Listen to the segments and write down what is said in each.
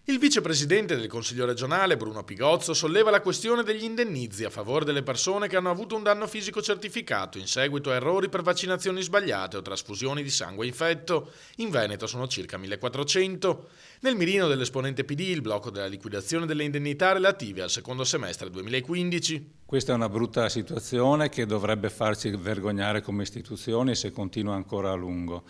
Il vicepresidente del Consiglio regionale, Bruno Pigozzo, solleva la questione degli indennizi a favore delle persone che hanno avuto un danno fisico certificato in seguito a errori per vaccinazioni sbagliate o trasfusioni di sangue infetto. In Veneto sono circa 1400. Nel mirino dell'esponente PD il blocco della liquidazione delle indennità relative al secondo semestre 2015. Questa è una brutta situazione che dovrebbe farci vergognare come istituzioni se continua ancora a lungo.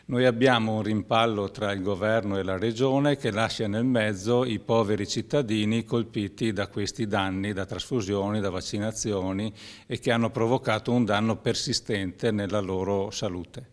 Noi abbiamo un rimpallo tra il governo e la regione che lascia nel mezzo i poveri cittadini colpiti da questi danni, da trasfusioni, da vaccinazioni e che hanno provocato un danno persistente nella loro salute.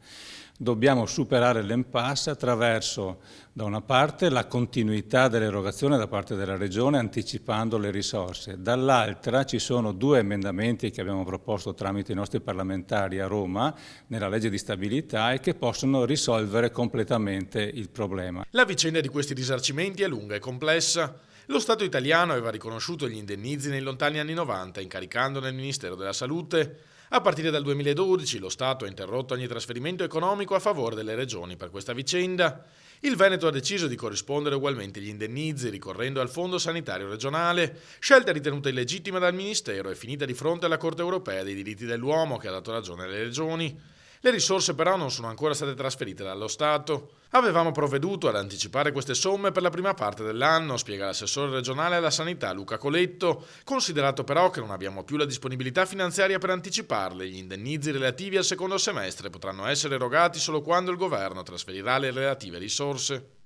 Dobbiamo superare l'impasse attraverso, da una parte, la continuità dell'erogazione da parte della Regione anticipando le risorse, dall'altra ci sono due emendamenti che abbiamo proposto tramite i nostri parlamentari a Roma nella legge di stabilità e che possono risolvere completamente il problema. La vicenda di questi risarcimenti è lunga e complessa. Lo Stato italiano aveva riconosciuto gli indennizi nei lontani anni 90, incaricandone il Ministero della Salute. A partire dal 2012 lo Stato ha interrotto ogni trasferimento economico a favore delle regioni per questa vicenda. Il Veneto ha deciso di corrispondere ugualmente gli indennizi ricorrendo al Fondo Sanitario Regionale, scelta ritenuta illegittima dal Ministero e finita di fronte alla Corte Europea dei diritti dell'uomo che ha dato ragione alle regioni. Le risorse però non sono ancora state trasferite dallo Stato. Avevamo provveduto ad anticipare queste somme per la prima parte dell'anno, spiega l'assessore regionale alla sanità Luca Coletto, considerato però che non abbiamo più la disponibilità finanziaria per anticiparle. Gli indennizi relativi al secondo semestre potranno essere erogati solo quando il governo trasferirà le relative risorse.